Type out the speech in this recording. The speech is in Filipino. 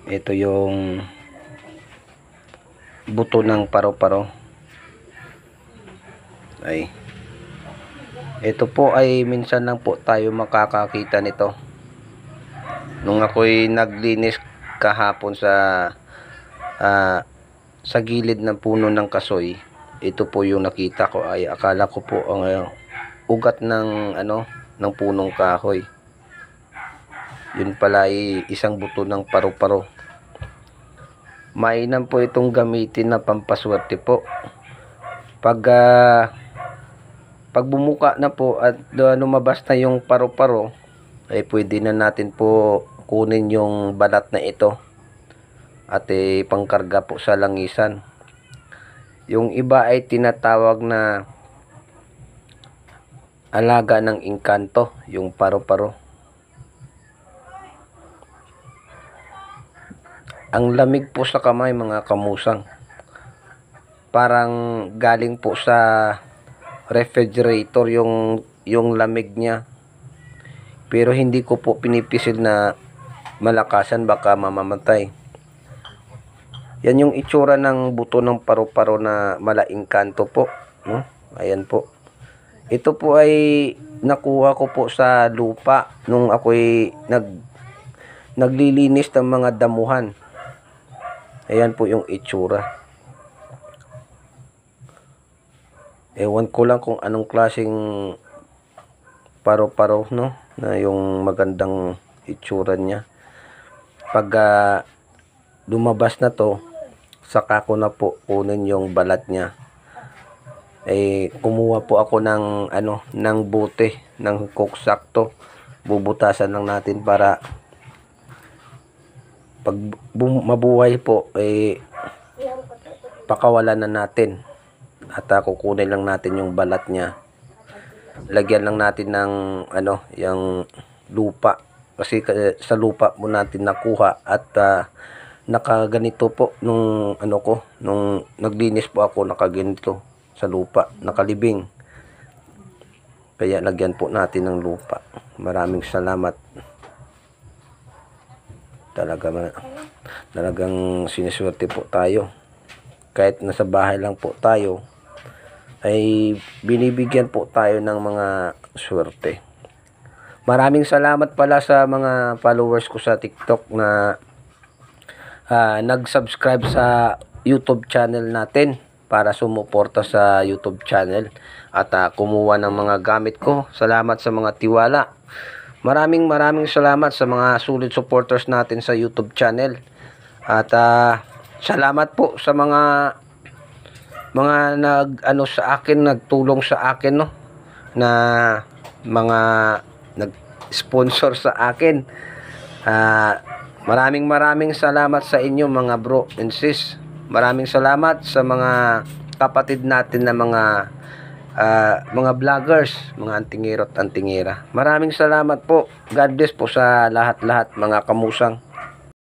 Ito yung buto ng paro-paro. Ay. Ito po ay minsan lang po tayo makakakita nito. Nung ako'y naglinis kahapon sa gilid ng puno ng kasoy, ito po yung nakita ko. Ay akala ko po ang ugat ng ng punong kahoy. Yun pala ay isang buto ng paro-paro. Mainam po itong gamitin na pampaswerte po. Pag bumuka na po at lumabas na yung paro-paro, ay pwede na natin po kunin yung balat na ito at pangkarga po sa langisan. Yung iba ay tinatawag na alaga ng engkanto, yung paro-paro. Ang lamig po sa kamay mga kamusang. Parang galing po sa refrigerator yung lamig niya. Pero hindi ko po pinipisil na malakasan, baka mamamatay. Yan yung itsura ng buto ng paro-paro na malaking kanto po, no? Ayan po. Ito po ay nakuha ko po sa lupa nung ako'y naglilinis ng mga damuhan. Ayan po yung itsura. Ewan ko lang kung anong klaseng paro-paro, no? Na yung magandang itsura niya. Pag lumabas na to, saka ko na po kunin yung balat niya. Kumuha po ako ng bote, ng coke sakto. Bubutasan lang natin para pag mabuhay po, pakawalan na natin. At kukunin lang natin yung balat niya. Lagyan lang natin ng yung lupa. Kasi sa lupa mo natin nakuha at nakaganito po nung nung naglinis po ako, nakaganito sa lupa, nakalibing. Kaya lagyan po natin ng lupa. Maraming salamat. Talagang siniswerte po tayo. Kahit nasa bahay lang po tayo, ay binibigyan po tayo ng mga swerte. Maraming salamat pala sa mga followers ko sa TikTok na nag-subscribe sa YouTube channel natin para sumuporta sa YouTube channel at kumuha ng mga gamit ko. Salamat sa mga tiwala. Maraming salamat sa mga solid supporters natin sa YouTube channel. At salamat po sa mga sa akin, nagtulong sa akin, no, na mga nag-sponsor sa akin. Maraming salamat sa inyo mga bro and sis. Maraming salamat sa mga kapatid natin na mga vloggers, mga antingero at antingera. Maraming salamat po. God bless po sa lahat-lahat mga kamusang.